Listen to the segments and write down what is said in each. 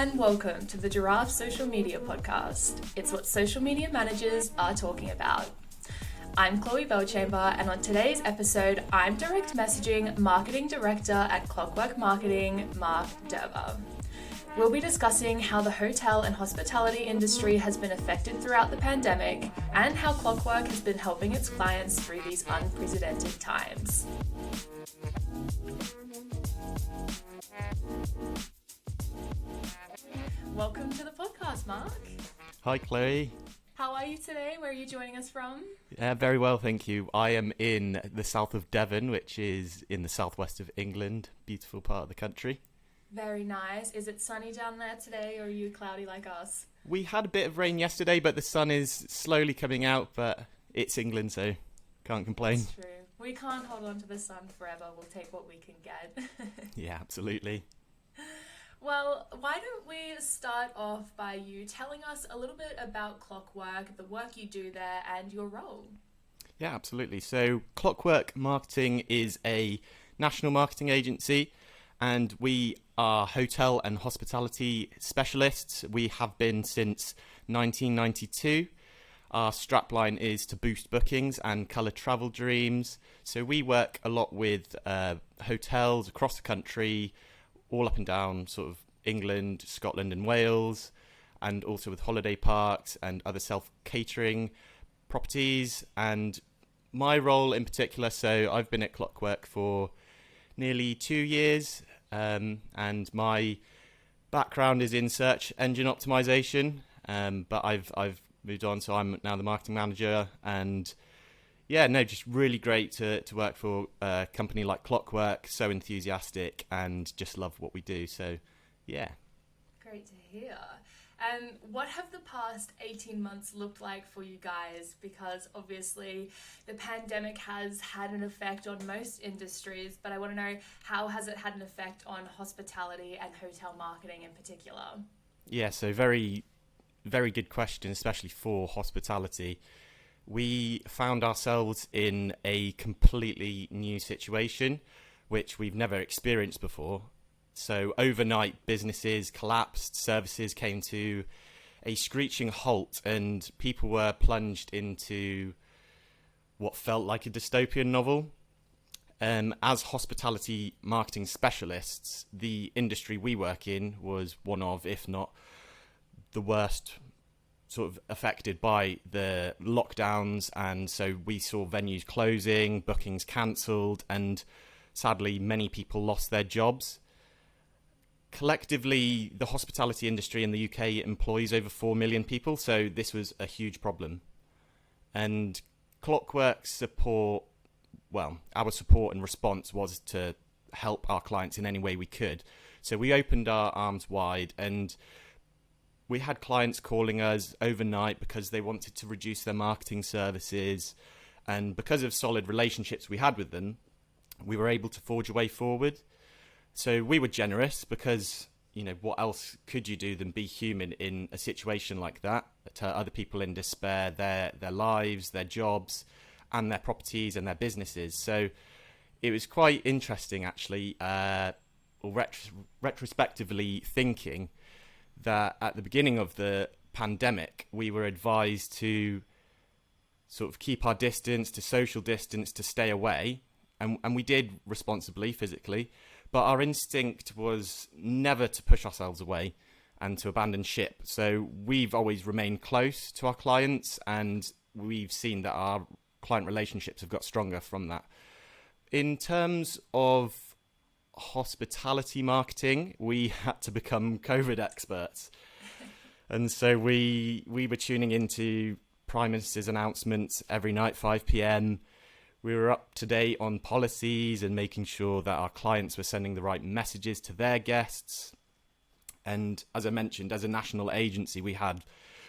and welcome to the Giraffe Social Media Podcast. It's what social media managers are talking about. I'm Chloe Belchamber, and on today's episode, I'm direct messaging Marketing Director at Clockwork Marketing, Mark Durber. We'll be discussing how the hotel and hospitality industry has been affected throughout the pandemic and how Clockwork has been helping its clients through these unprecedented times. Welcome to the podcast, Mark. Hi, Chloe. How are you today? Where are you joining us from? Very well, thank you. I am in the south of Devon, which is in the southwest of England. Beautiful part of the country. Very nice. Is it sunny down there today, or are you cloudy like us? We had a bit of rain yesterday, but the sun is slowly coming out, but it's England, so can't complain. That's true. We can't hold on to the sun forever. We'll take what we can get. Yeah, absolutely. Well, why don't we start off by you telling us a little bit about Clockwork, the work you do there, and your role? Yeah, absolutely. So Clockwork Marketing is a national marketing agency, and we are hotel and hospitality specialists. We have been since 1992. Our strapline is to boost bookings and colour travel dreams. So we work a lot with hotels across the country, all up and down sort of England, Scotland and Wales, and also with holiday parks and other self-catering properties. And my role in particular, so I've been at Clockwork for nearly 2 years, and my background is in search engine optimization, but I've moved on, so I'm now the marketing manager. And yeah, no, just really great to work for a company like Clockwork, so enthusiastic and just love what we do. So, yeah. Great to hear. And what have the past 18 months looked like for you guys? Because obviously the pandemic has had an effect on most industries, but I want to know, how has it had an effect on hospitality and hotel marketing in particular? Yeah, so very, very good question, especially for hospitality. We found ourselves in a completely new situation, which we've never experienced before. So overnight, businesses collapsed, services came to a screeching halt, and people were plunged into what felt like a dystopian novel. As hospitality marketing specialists, the industry we work in was one of, if not the worst, sort of affected by the lockdowns, and so we saw venues closing, bookings cancelled, and sadly many people lost their jobs. Collectively, the hospitality industry in the UK employs over 4 million people, so this was a huge problem. And Clockwork's support, well, our support and response was to help our clients in any way we could. So we opened our arms wide, and we had clients calling us overnight because they wanted to reduce their marketing services, and because of solid relationships we had with them, we were able to forge a way forward. So we were generous because, you know, what else could you do than be human in a situation like that, to other people in despair, their lives, their jobs, and their properties and their businesses. So it was quite interesting, actually, retrospectively thinking that at the beginning of the pandemic, we were advised to sort of keep our distance, to social distance, to stay away. And we did responsibly, physically. But our instinct was never to push ourselves away and to abandon ship. So we've always remained close to our clients, and we've seen that our client relationships have got stronger from that. In terms of hospitality marketing, we had to become COVID experts. And so we were tuning into Prime Minister's announcements every night, 5 p.m. We were up to date on policies and making sure that our clients were sending the right messages to their guests. And as I mentioned, as a national agency, we had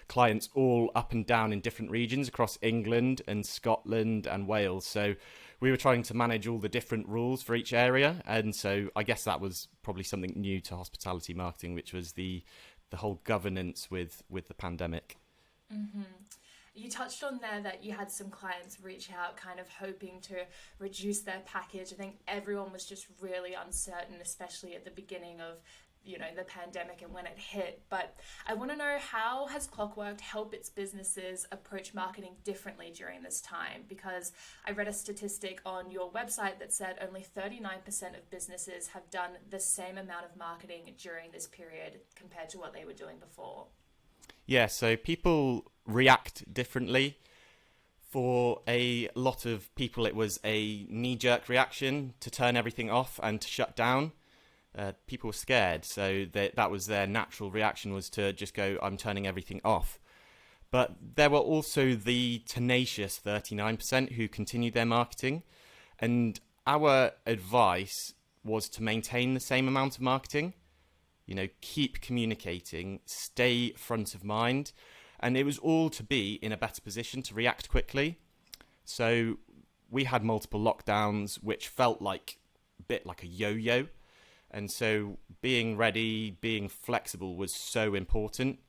clients all up and down in different regions across England and Scotland and Wales. So we were trying to manage all the different rules for each area. And so I guess that was probably something new to hospitality marketing, which was the whole governance with the pandemic. Mm-hmm. You touched on there that you had some clients reach out kind of hoping to reduce their package. I think everyone was just really uncertain, especially at the beginning of the pandemic and when it hit. But I want to know, how has Clockwork helped its businesses approach marketing differently during this time? Because I read a statistic on your website that said only 39% of businesses have done the same amount of marketing during this period compared to what they were doing before. Yeah, so people react differently. For a lot of people, it was a knee-jerk reaction to turn everything off and to shut down. People were scared, so that was their natural reaction, was to just go, I'm turning everything off. But there were also the tenacious 39% who continued their marketing. And our advice was to maintain the same amount of marketing, keep communicating, stay front of mind. And it was all to be in a better position to react quickly. So we had multiple lockdowns, which felt like a bit like a yo-yo. And so being ready, being flexible was so important.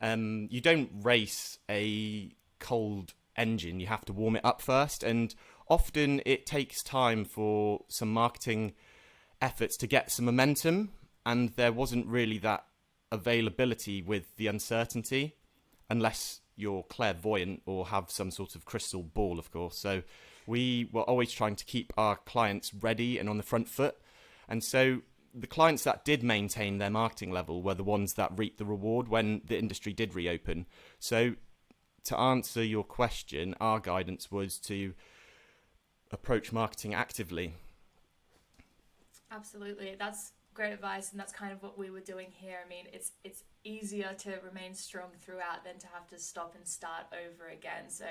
You don't race a cold engine, you have to warm it up first. And often it takes time for some marketing efforts to get some momentum. And there wasn't really that availability with the uncertainty, unless you're clairvoyant or have some sort of crystal ball, of course. So we were always trying to keep our clients ready and on the front foot. And so the clients that did maintain their marketing level were the ones that reaped the reward when the industry did reopen. So to answer your question, our guidance was to approach marketing actively. Absolutely. That's great advice, and that's kind of what we were doing here. I mean, it's easier to remain strong throughout than to have to stop and start over again. So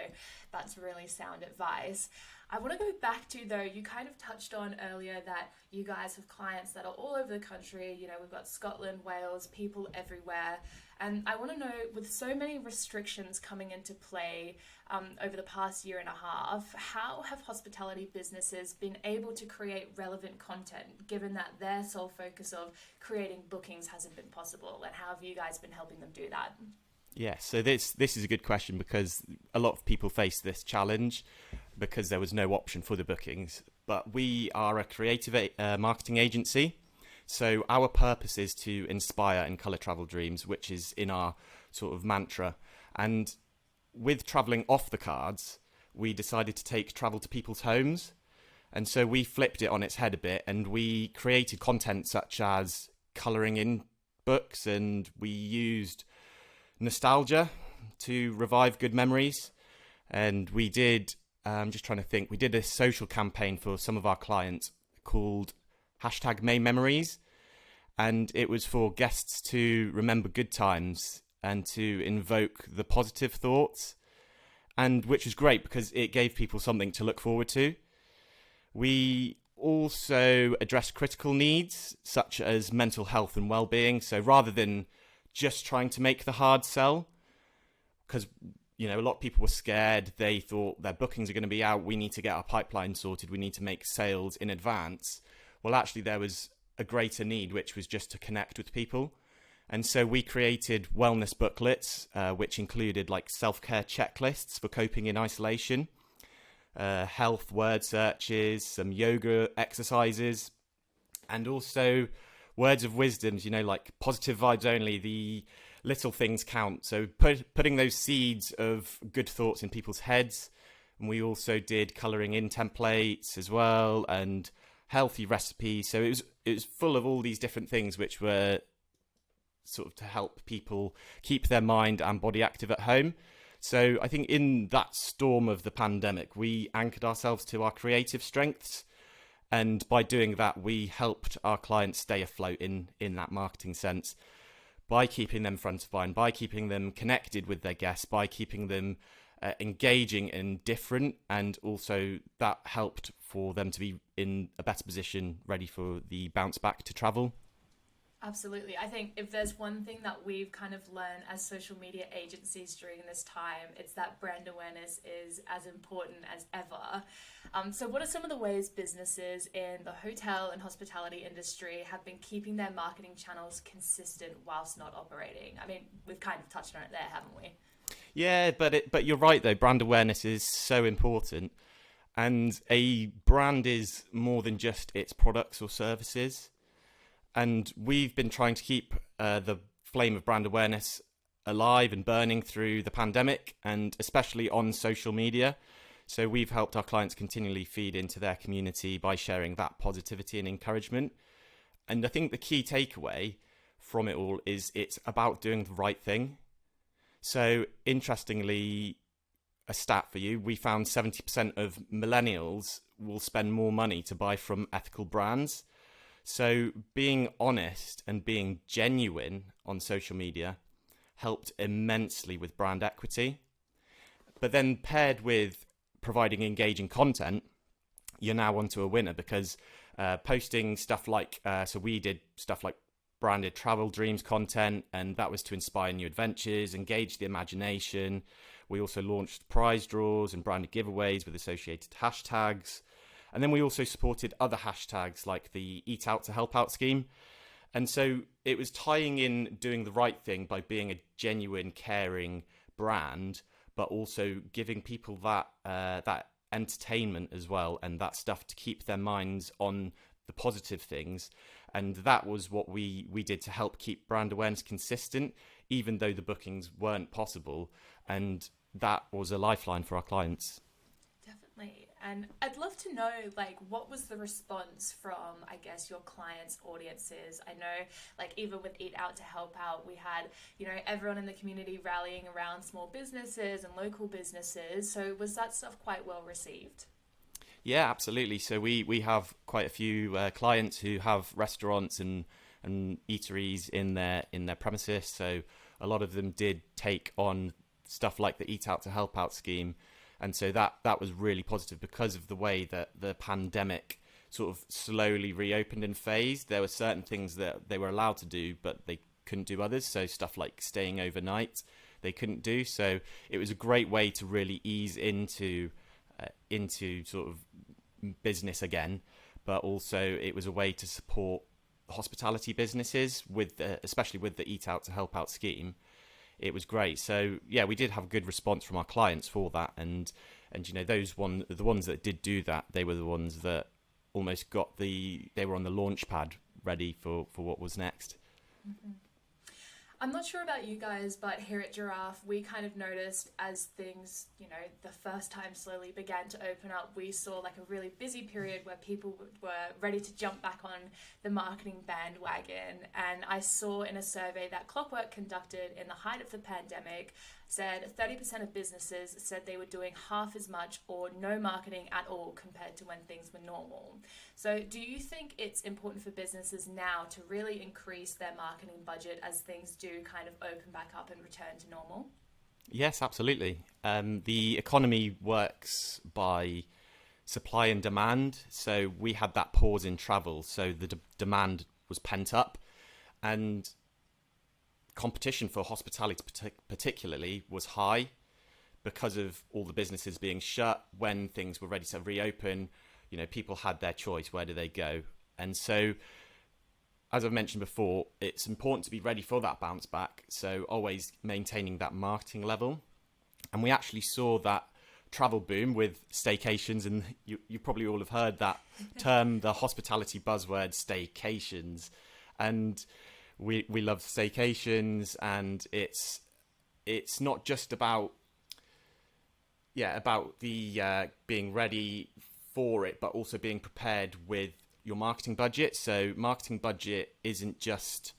that's really sound advice. I want to go back to, though, you kind of touched on earlier that you guys have clients that are all over the country. We've got Scotland, Wales, people everywhere. And I want to know, with so many restrictions coming into play over the past year and a half, how have hospitality businesses been able to create relevant content, given that their sole focus of creating bookings hasn't been possible? And how have you guys been helping them do that? Yeah, so this is a good question, because a lot of people face this challenge because there was no option for the bookings. But we are a creative marketing agency. So our purpose is to inspire and colour travel dreams, which is in our sort of mantra. And with travelling off the cards, we decided to take travel to people's homes. And so we flipped it on its head a bit, and we created content such as colouring in books, and we used nostalgia to revive good memories. And we did, just trying to think, we did a social campaign for some of our clients called #MayMemories, and it was for guests to remember good times and to invoke the positive thoughts, and which was great because it gave people something to look forward to. We also addressed critical needs such as mental health and well-being. So rather than just trying to make the hard sell, because a lot of people were scared, they thought their bookings are going to be out, we need to get our pipeline sorted, we need to make sales in advance. Well, actually there was a greater need, which was just to connect with people. And so we created wellness booklets, which included like self-care checklists for coping in isolation, health word searches, some yoga exercises, and also words of wisdoms, like positive vibes only, the little things count. So putting those seeds of good thoughts in people's heads. And we also did colouring in templates as well, and healthy recipes. So it was full of all these different things which were sort of to help people keep their mind and body active at home. So I think in that storm of the pandemic, we anchored ourselves to our creative strengths. And by doing that, we helped our clients stay afloat in that marketing sense by keeping them front of mind, by keeping them connected with their guests, by keeping them engaging and different. And also that helped for them to be in a better position, ready for the bounce back to travel. Absolutely. I think if there's one thing that we've kind of learned as social media agencies during this time, it's that brand awareness is as important as ever. So what are some of the ways businesses in the hotel and hospitality industry have been keeping their marketing channels consistent whilst not operating? I mean, we've kind of touched on it there, haven't we? Yeah, but you're right though, brand awareness is so important. And a brand is more than just its products or services. And we've been trying to keep the flame of brand awareness alive and burning through the pandemic, and especially on social media. So we've helped our clients continually feed into their community by sharing that positivity and encouragement. And I think the key takeaway from it all is it's about doing the right thing. So interestingly, a stat for you, we found 70% of millennials will spend more money to buy from ethical brands. So being honest and being genuine on social media helped immensely with brand equity. But then paired with providing engaging content, you're now onto a winner, because posting stuff like, so we did stuff like branded travel dreams content, and that was to inspire new adventures, engage the imagination. We also launched prize draws and branded giveaways with associated hashtags. And then we also supported other hashtags like the Eat Out to Help Out scheme. And so it was tying in doing the right thing by being a genuine, caring brand, but also giving people that entertainment as well, and that stuff to keep their minds on the positive things. And that was what we did to help keep brand awareness consistent, even though the bookings weren't possible. And that was a lifeline for our clients. Definitely. And I'd love to know, like, what was the response from, I guess, your clients' audiences? I know, like, even with Eat Out to Help Out, we had, everyone in the community rallying around small businesses and local businesses. So was that stuff quite well received? Yeah, absolutely. So we have quite a few clients who have restaurants and eateries in their premises. So a lot of them did take on stuff like the Eat Out to Help Out scheme. And so that was really positive because of the way that the pandemic sort of slowly reopened and phased. There were certain things that they were allowed to do, but they couldn't do others. So stuff like staying overnight, they couldn't do. So it was a great way to really ease into sort of business again. But also it was a way to support hospitality businesses especially with the Eat Out to Help Out scheme. It was great. So yeah, we did have a good response from our clients for that, and the ones that did do that, they were the ones that almost they were on the launch pad ready for what was next. Mm-hmm. I'm not sure about you guys, but here at Giraffe, we kind of noticed as things, the first time slowly began to open up, we saw like a really busy period where people were ready to jump back on the marketing bandwagon. And I saw in a survey that Clockwork conducted in the height of the pandemic said 30% of businesses said they were doing half as much or no marketing at all compared to when things were normal. So do you think it's important for businesses now to really increase their marketing budget as things do kind of open back up and return to normal? Yes, absolutely. The economy works by supply and demand. So we had that pause in travel. So the demand was pent up, and competition for hospitality particularly was high because of all the businesses being shut. When things were ready to reopen, people had their choice. Where do they go? And so, as I've mentioned before, it's important to be ready for that bounce back. So always maintaining that marketing level. And we actually saw that travel boom with staycations, and you probably all have heard that term, the hospitality buzzword, staycations. And we love staycations, and it's not just about the being ready for it, but also being prepared with your marketing budget. So marketing budget isn't just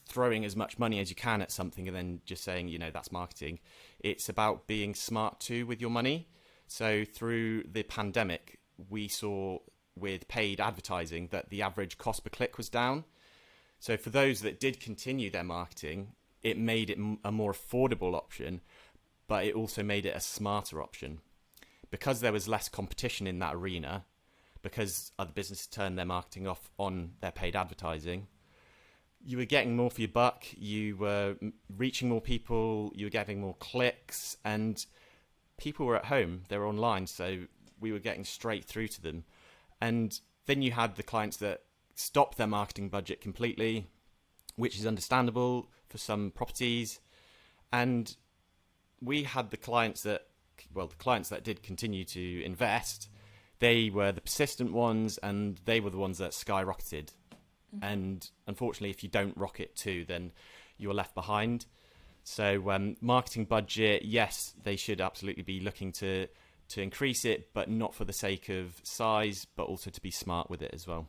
throwing as much money as you can at something and then just saying, that's marketing. It's about being smart too with your money. So through the pandemic, we saw with paid advertising that the average cost per click was down. So for those that did continue their marketing, it made it a more affordable option, but it also made it a smarter option. Because there was less competition in that arena, because other businesses turned their marketing off on their paid advertising, you were getting more for your buck, you were reaching more people, you were getting more clicks, and people were at home, they were online, so we were getting straight through to them. And then you had the clients that stopped their marketing budget completely, which is understandable for some properties. And we had the clients that did continue to invest. They were the persistent ones, and they were the ones that skyrocketed. And unfortunately, if you don't rock it too, then you're left behind. So marketing budget, yes, they should absolutely be looking to increase it, but not for the sake of size, but also to be smart with it as well.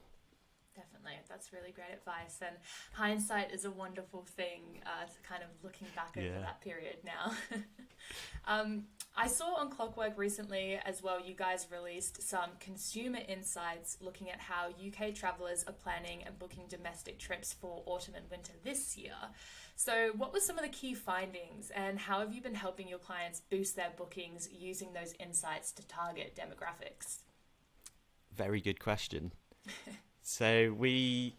Definitely. That's really great advice. And hindsight is a wonderful thing, to kind of looking back over that period now. I saw on Clockwork recently as well, you guys released some consumer insights looking at how UK travellers are planning and booking domestic trips for autumn and winter this year. So what were some of the key findings, and how have you been helping your clients boost their bookings using those insights to target demographics? Very good question. So we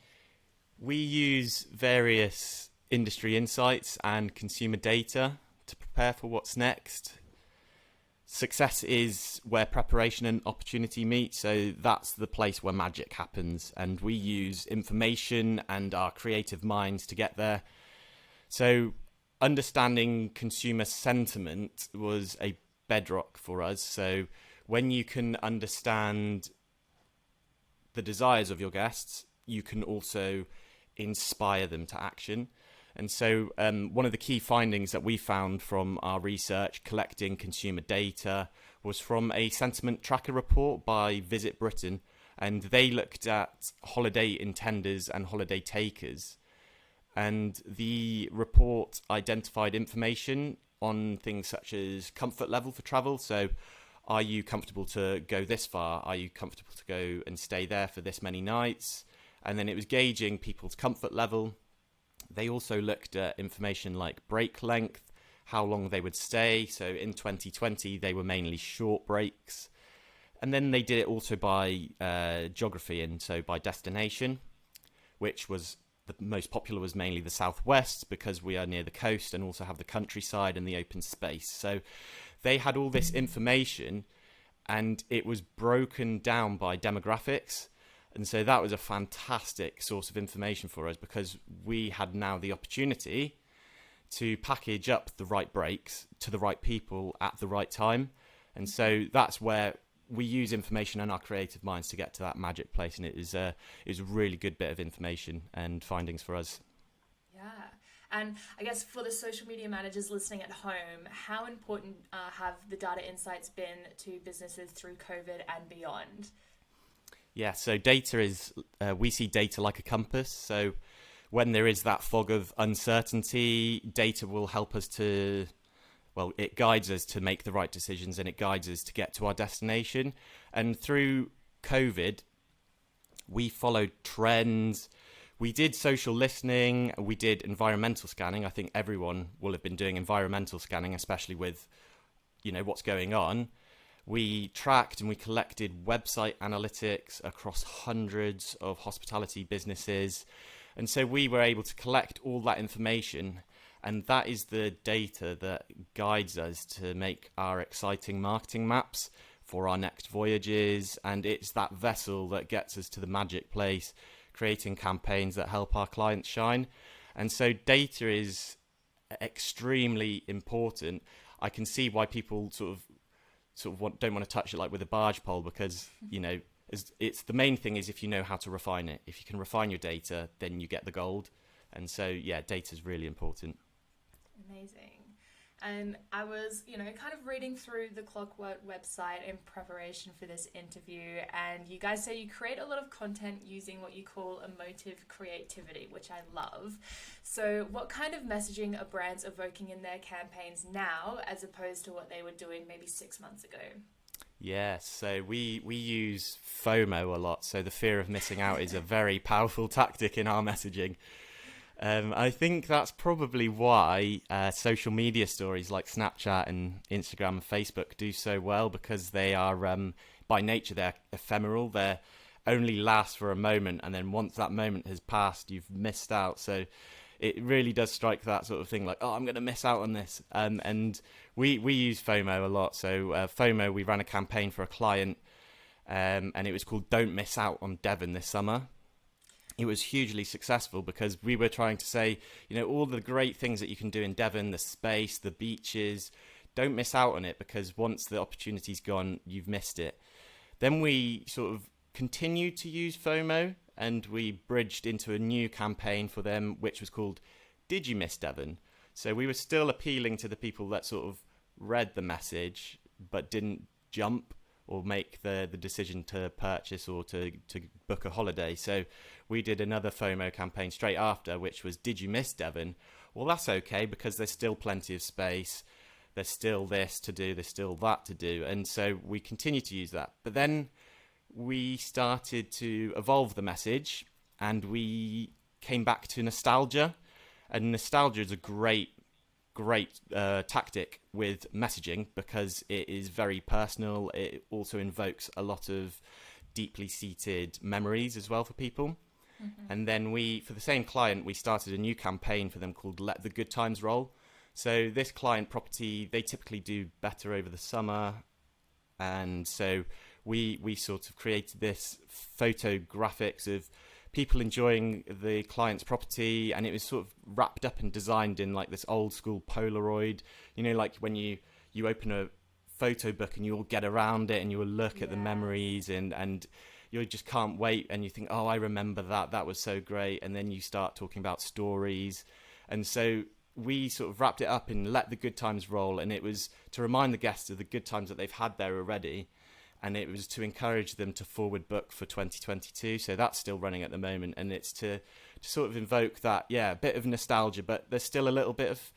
use various industry insights and consumer data to prepare for what's next. Success is where preparation and opportunity meet, so that's the place where magic happens, and we use information and our creative minds to get there. So understanding consumer sentiment was a bedrock for us. So when you can understand the desires of your guests, you can also inspire them to action. And so one of the key findings that we found from our research collecting consumer data was from a sentiment tracker report by Visit Britain, and they looked at holiday intenders and holiday takers. And the report identified information on things such as comfort level for travel. So are you comfortable to go this far? Are you comfortable to go and stay there for this many nights? And then it was gauging people's comfort level. They also looked at information like break length, how long they would stay. So in 2020, they were mainly short breaks. And then they did it also by geography, and so by destination, which was the most popular was mainly the southwest because we are near the coast and also have the countryside and the open space. So they had all this information and it was broken down by demographics. And so that was a fantastic source of information for us because we had now the opportunity to package up the right breaks to the right people at the right time. And so that's where we use information and our creative minds to get to that magic place. And it is a really good bit of information and findings for us. Yeah. And I guess for the social media managers listening at home, how important have the data insights been to businesses through COVID and beyond? Yeah, so data is, we see data like a compass. So when there is that fog of uncertainty, data will help us to, well, it guides us to make the right decisions and it guides us to get to our destination. And through COVID, we followed trends. We did social listening. We did environmental scanning. I think everyone will have been doing environmental scanning, especially with, what's going on. We tracked and we collected website analytics across hundreds of hospitality businesses. And so we were able to collect all that information. And that is the data that guides us to make our exciting marketing maps for our next voyages. And it's that vessel that gets us to the magic place, creating campaigns that help our clients shine. And so data is extremely important. I can see why people sort of don't want to touch it like with a barge pole because, it's the main thing is if you know how to refine it. If you can refine your data, then you get the gold. And so, yeah, data is really important. Amazing. And I was, kind of reading through the Clockwork website in preparation for this interview, and you guys say you create a lot of content using what you call emotive creativity, which I love. So what kind of messaging are brands evoking in their campaigns now as opposed to what they were doing maybe 6 months ago? Yeah, so we use FOMO a lot. So the fear of missing out is a very powerful tactic in our messaging. I think that's probably why social media stories like Snapchat and Instagram and Facebook do so well, because they are, by nature, they're ephemeral. They only last for a moment, and then once that moment has passed, you've missed out. So it really does strike that sort of thing like, oh, I'm going to miss out on this. And we use FOMO a lot. So FOMO, we ran a campaign for a client, and it was called Don't Miss Out on Devon this summer. It was hugely successful because we were trying to say, all the great things that you can do in Devon, the space, the beaches, don't miss out on it because once the opportunity's gone, you've missed it. Then we sort of continued to use FOMO and we bridged into a new campaign for them, which was called Did You Miss Devon? So we were still appealing to the people that sort of read the message but didn't jump or make the decision to purchase or to book a holiday. So we did another FOMO campaign straight after, which was Did You Miss Devon? Well, that's okay, because there's still plenty of space. There's still this to do. There's still that to do. And so we continue to use that. But then we started to evolve the message, and we came back to nostalgia. And nostalgia is a great tactic with messaging, because it is very personal. It also invokes a lot of deeply seated memories as well for people. And then for the same client, we started a new campaign for them called Let the Good Times Roll. So this client property, they typically do better over the summer. And so we sort of created this photographics of people enjoying the client's property, and it was sort of wrapped up and designed in like this old school Polaroid, like when you open a photo book and you all get around it and you will look at the memories, and you just can't wait, and you think, oh, I remember that was so great. And then you start talking about stories. And so we sort of wrapped it up in Let the Good Times Roll, and it was to remind the guests of the good times that they've had there already. And it was to encourage them to forward book for 2022. So that's still running at the moment. And it's to sort of invoke that, a bit of nostalgia, but there's still a little bit of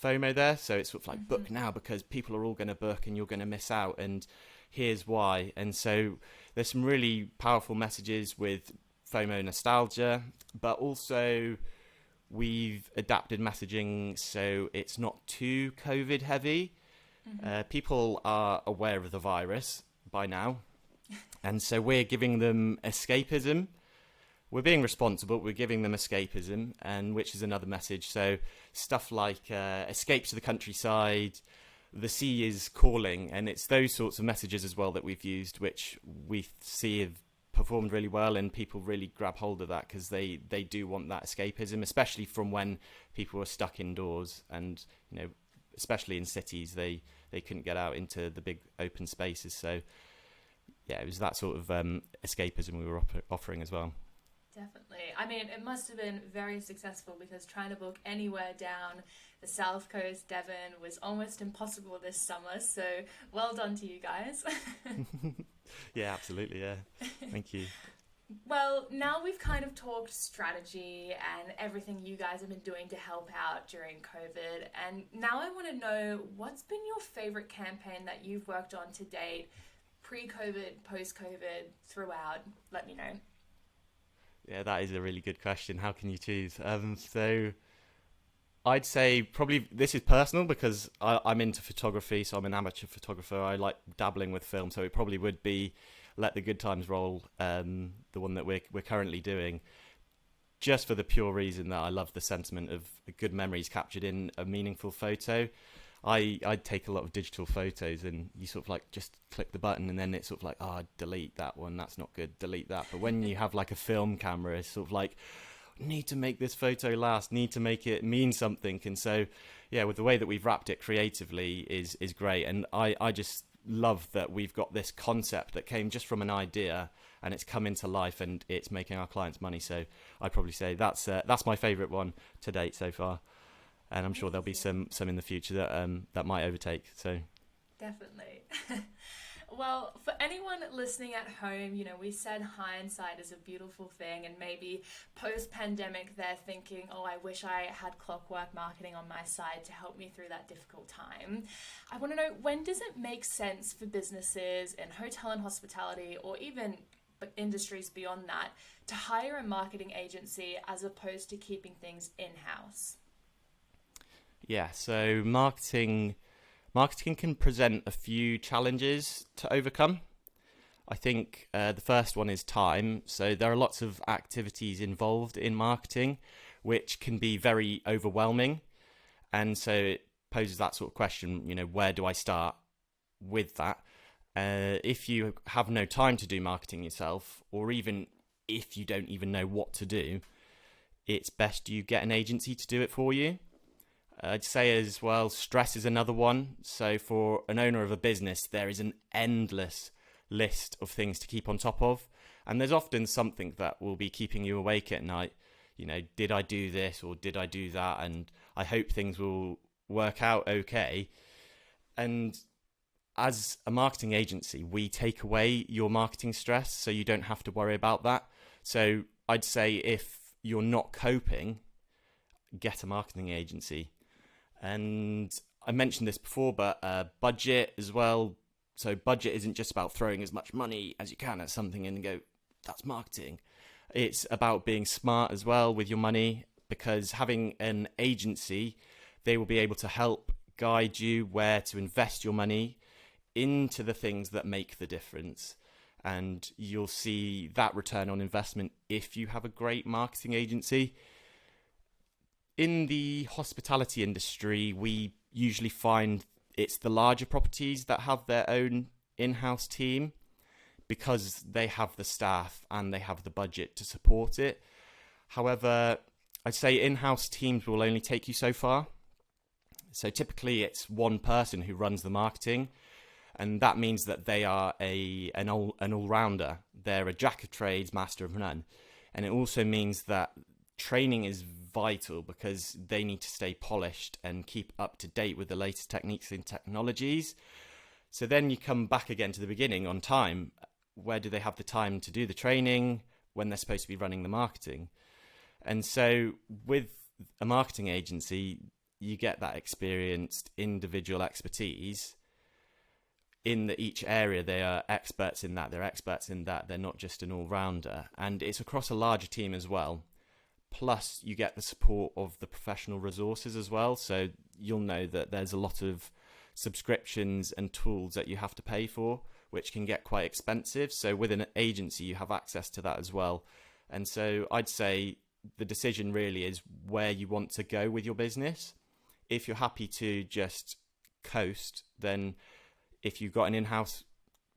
FOMO there. So it's sort of like book now, because people are all going to book and you're going to miss out. And here's why. And so there's some really powerful messages with FOMO nostalgia, but also we've adapted messaging so it's not too COVID heavy. People are aware of the virus by now, and so we're giving them escapism. We're being responsible, we're giving them escapism, and which is another message. So stuff like escape to the countryside, the sea is calling, and it's those sorts of messages as well that we've used, which we see have performed really well, and people really grab hold of that, because they do want that escapism, especially from when people were stuck indoors, and especially in cities, they couldn't get out into the big open spaces. So it was that sort of escapism we were offering as well. Definitely. I mean, it must have been very successful, because trying to book anywhere down the south coast, Devon, was almost impossible this summer. So well done to you guys. Yeah, absolutely. Yeah. Thank you. Well, now we've kind of talked strategy and everything you guys have been doing to help out during COVID. And now I want to know, what's been your favorite campaign that you've worked on to date, pre-COVID, post-COVID, throughout? Let me know. Yeah, that is a really good question. How can you choose? So I'd say probably this is personal, because I'm into photography, so I'm an amateur photographer. I like dabbling with film, so it probably would be Let the Good Times Roll, the one that we're currently doing, just for the pure reason that I love the sentiment of good memories captured in a meaningful photo. I take a lot of digital photos, and you sort of like just click the button, and then it's sort of like, delete that one, that's not good, delete that. But when you have like a film camera, it's sort of like, need to make this photo last, need to make it mean something. And so with the way that we've wrapped it creatively is great. And I just love that we've got this concept that came just from an idea, and it's come into life, and it's making our clients money. So I'd probably say that's my favorite one to date so far, and I'm sure there'll be some in the future that might overtake. So definitely. Well, for anyone listening at home, we said hindsight is a beautiful thing, and maybe post-pandemic they're thinking, oh, I wish I had Clockwork Marketing on my side to help me through that difficult time. I want to know, when does it make sense for businesses in hotel and hospitality, or even industries beyond that, to hire a marketing agency as opposed to keeping things in-house? Yeah, so marketing can present a few challenges to overcome. I think the first one is time. So there are lots of activities involved in marketing, which can be very overwhelming. And so it poses that sort of question, where do I start with that? If you have no time to do marketing yourself, or even if you don't even know what to do, it's best you get an agency to do it for you. I'd say as well, stress is another one. So for an owner of a business, there is an endless list of things to keep on top of. And there's often something that will be keeping you awake at night. Did I do this or did I do that? And I hope things will work out okay. And as a marketing agency, we take away your marketing stress so you don't have to worry about that. So I'd say if you're not coping, get a marketing agency. And I mentioned this before, but budget as well. So budget isn't just about throwing as much money as you can at something and go, that's marketing. It's about being smart as well with your money, because having an agency, they will be able to help guide you where to invest your money into the things that make the difference. And you'll see that return on investment if you have a great marketing agency. In the hospitality industry, we usually find it's the larger properties that have their own in-house team, because they have the staff and they have the budget to support it. However, I'd say in-house teams will only take you so far. So typically it's one person who runs the marketing, and that means that they are an all-rounder. They're a jack of trades, master of none. And it also means that training is vital, because they need to stay polished and keep up to date with the latest techniques and technologies. So then you come back again to the beginning on time. Where do they have the time to do the training when they're supposed to be running the marketing? And so with a marketing agency, you get that experienced individual expertise in each area. They are experts in that. They're experts in that. They're not just an all-rounder. And it's across a larger team as well. Plus, you get the support of the professional resources as well. So you'll know that there's a lot of subscriptions and tools that you have to pay for, which can get quite expensive. So with an agency, you have access to that as well. And so I'd say the decision really is where you want to go with your business. If you're happy to just coast, then if you've got an in-house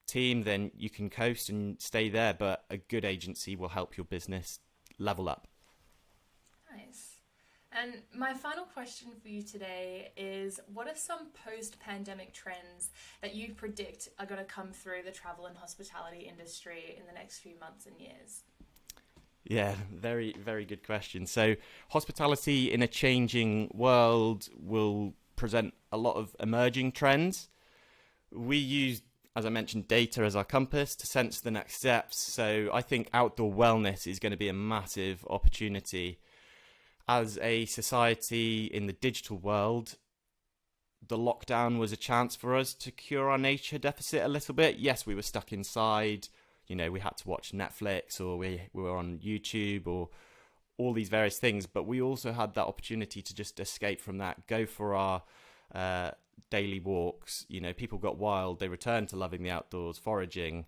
team, then you can coast and stay there. But a good agency will help your business level up. Nice. And my final question for you today is, what are some post-pandemic trends that you predict are going to come through the travel and hospitality industry in the next few months and years? Yeah, very, very good question. So hospitality in a changing world will present a lot of emerging trends. We use, as I mentioned, data as our compass to sense the next steps. So I think outdoor wellness is going to be a massive opportunity. As a society in the digital world, the lockdown was a chance for us to cure our nature deficit a little bit. Yes, we were stuck inside. We had to watch Netflix, or we were on YouTube, or all these various things. But we also had that opportunity to just escape from that, go for our daily walks. People got wild. They returned to loving the outdoors, foraging,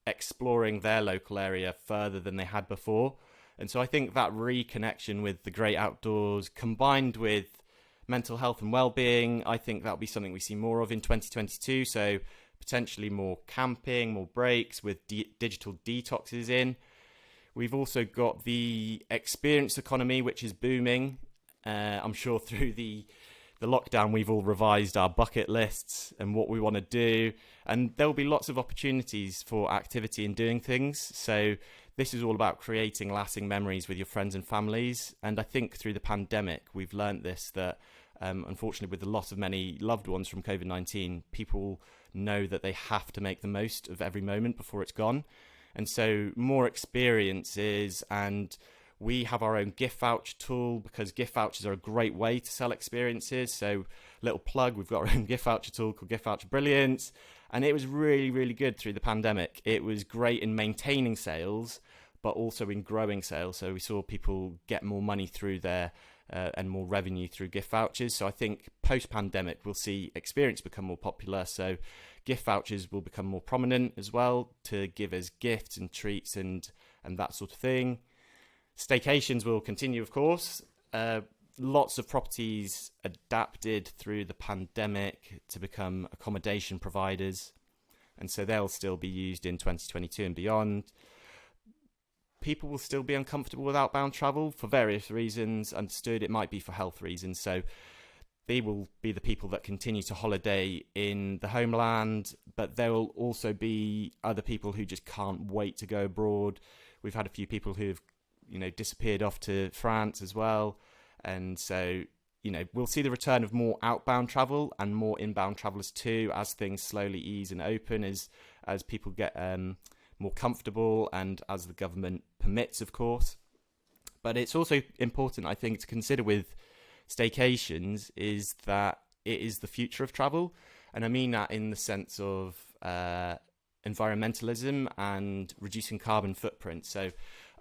exploring their local area further than they had before. And so I think that reconnection with the great outdoors, combined with mental health and well-being, I think that'll be something we see more of in 2022. So potentially more camping, more breaks with digital detoxes in. We've also got the experience economy, which is booming. I'm sure through the lockdown, we've all revised our bucket lists and what we want to do. And there'll be lots of opportunities for activity and doing things. So this is all about creating lasting memories with your friends and families. And I think through the pandemic, we've learned this, that unfortunately, with the loss of many loved ones from COVID-19, people know that they have to make the most of every moment before it's gone. And so more experiences, and we have our own gift voucher tool, because gift vouchers are a great way to sell experiences. So little plug, we've got our own gift voucher tool called Gift Voucher Brilliance. And it was really, really good through the pandemic. It was great in maintaining sales, but also in growing sales. So we saw people get more money through there and more revenue through gift vouchers. So I think post-pandemic, we'll see experience become more popular. So gift vouchers will become more prominent as well, to give us gifts and treats and that sort of thing. Staycations will continue, of course. Lots of properties adapted through the pandemic to become accommodation providers, and so they'll still be used in 2022 and beyond. People will still be uncomfortable with outbound travel for various reasons. Understood, it might be for health reasons. So they will be the people that continue to holiday in the homeland, but there will also be other people who just can't wait to go abroad. We've had a few people who've, disappeared off to France as well. And so, we'll see the return of more outbound travel and more inbound travelers too, as things slowly ease and open, as people get more comfortable and as the government permits, of course. But it's also important, I think, to consider with staycations is that it is the future of travel. And I mean that in the sense of environmentalism and reducing carbon footprint. So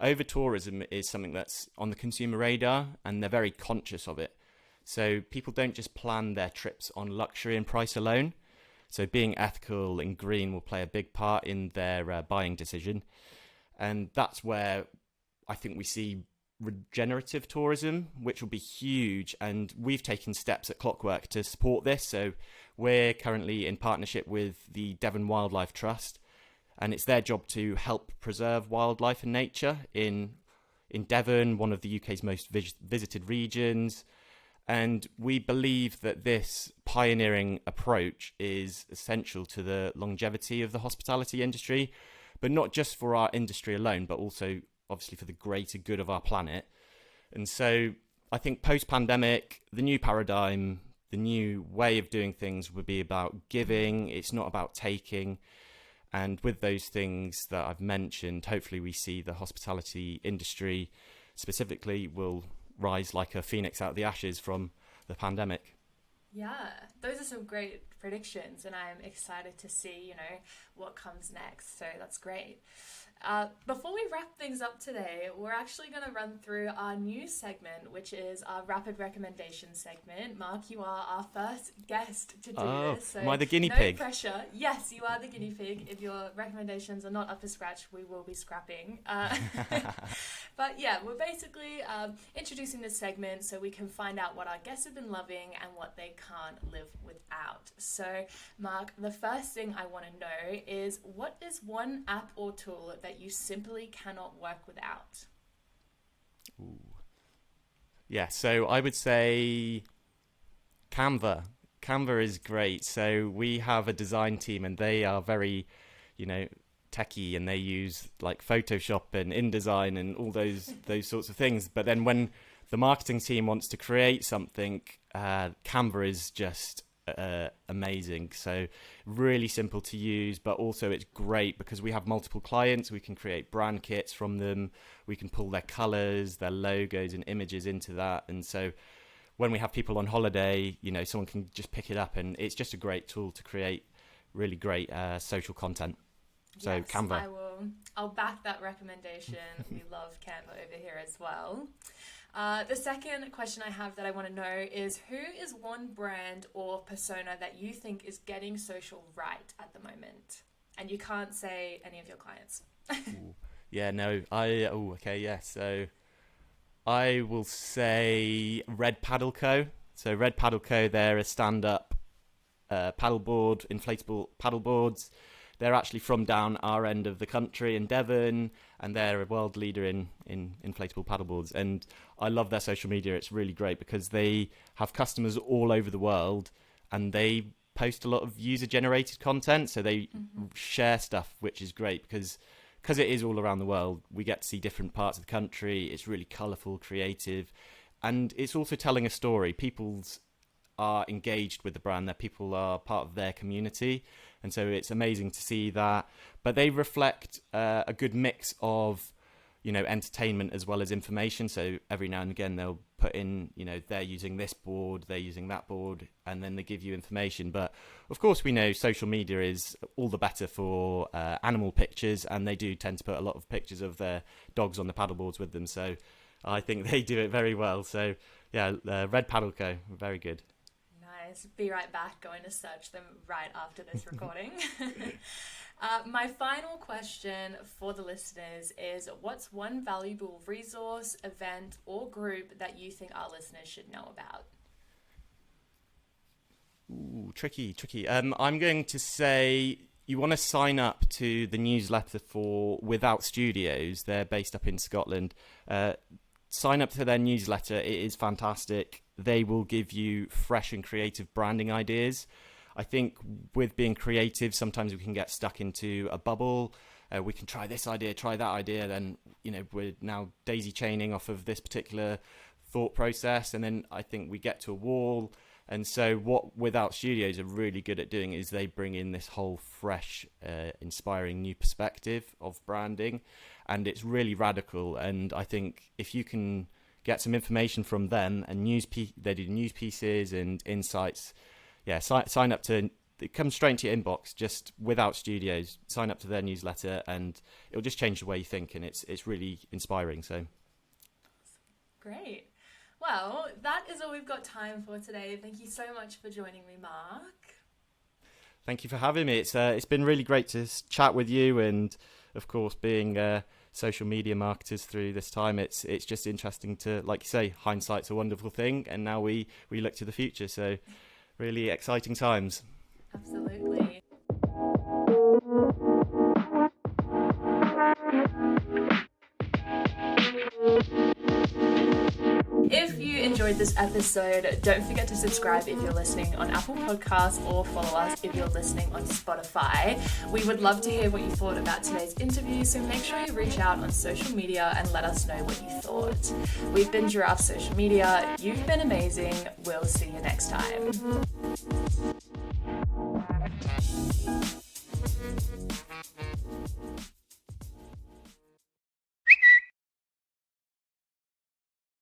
over-tourism is something that's on the consumer radar, and they're very conscious of it. So people don't just plan their trips on luxury and price alone. So being ethical and green will play a big part in their buying decision. And that's where I think we see regenerative tourism, which will be huge. And we've taken steps at Clockwork to support this. So we're currently in partnership with the Devon Wildlife Trust, and it's their job to help preserve wildlife and nature in Devon, one of the UK's most visited regions. And we believe that this pioneering approach is essential to the longevity of the hospitality industry, but not just for our industry alone, but also obviously for the greater good of our planet. And so I think post-pandemic, the new paradigm, the new way of doing things would be about giving. It's not about taking. And with those things that I've mentioned, hopefully we see the hospitality industry specifically will rise like a phoenix out of the ashes from the pandemic. Yeah, those are some great predictions, and I'm excited to see, what comes next. So that's great. Before we wrap things up today, we're actually going to run through our new segment, which is our rapid recommendation segment. Mark, you are our first guest to do this. So am I the guinea no pig? Pressure. Yes, you are the guinea pig. If your recommendations are not up to scratch, we will be scrapping. But yeah, we're basically introducing this segment so we can find out what our guests have been loving and what they can't live without. So, Mark, the first thing I want to know is, what is one app or tool that you simply cannot work without? Ooh. Yeah, so I would say Canva. Canva is great. So we have a design team, and they are very, techie, and they use like Photoshop and InDesign and all those sorts of things. But then when the marketing team wants to create something, Canva is just amazing. So really simple to use, but also it's great because we have multiple clients. We can create brand kits from them. We can pull their colors, their logos and images into that. And so when we have people on holiday, someone can just pick it up, and it's just a great tool to create really great social content. So yes, Canva. I'll back that recommendation. We love Canva over here as well. The second question I have that I want to know is, who is one brand or persona that you think is getting social right at the moment? And you can't say any of your clients. Yeah, no. So I will say Red Paddle Co. So Red Paddle Co, they're a stand-up paddleboard, inflatable paddleboards. They're actually from down our end of the country in Devon, and they're a world leader in inflatable paddleboards. And I love their social media. It's really great because they have customers all over the world, and they post a lot of user-generated content. So they share stuff, which is great because it is all around the world. We get to see different parts of the country. It's really colourful, creative, and it's also telling a story. People are engaged with the brand. That people are part of their community. And so it's amazing to see that. But they reflect a good mix of, entertainment as well as information. So every now and again, they'll put in, they're using this board, they're using that board, and then they give you information. But of course, we know social media is all the better for animal pictures, and they do tend to put a lot of pictures of their dogs on the paddleboards with them. So I think they do it very well. So yeah, Red Paddle Co, very good. Nice. Be right back. Going to search them right after this recording. My final question for the listeners is, what's one valuable resource, event, or group that you think our listeners should know about? Ooh, tricky. I'm going to say you want to sign up to the newsletter for Without Studios. They're based up in Scotland. Sign up to their newsletter. It is fantastic. they will give you fresh and creative branding ideas. I think with being creative, sometimes we can get stuck into a bubble. We can try this idea, try that idea, then we're now daisy chaining off of this particular thought process, and then I think we get to a wall. And so what Without Studios are really good at doing is they bring in this whole fresh, inspiring new perspective of branding, and it's really radical. And I think if you can get some information from them and they do news pieces and insights, sign up to it. Comes straight into your inbox, just Without Studios. Sign up to their newsletter, and it'll just change the way you think, and it's really inspiring. So great. Well, that is all we've got time for today. Thank you so much for joining me, Mark. Thank you for having me. It's been really great to chat with you, and of course, being social media marketers through this time, it's just interesting to, like you say, hindsight's a wonderful thing, and now we look to the future. So really exciting times. Absolutely. If you enjoyed this episode, don't forget to subscribe if you're listening on Apple Podcasts, or follow us if you're listening on Spotify. We would love to hear what you thought about today's interview, so make sure you reach out on social media and let us know what you thought. We've been Giraffe Social Media. You've been amazing. We'll see you next time.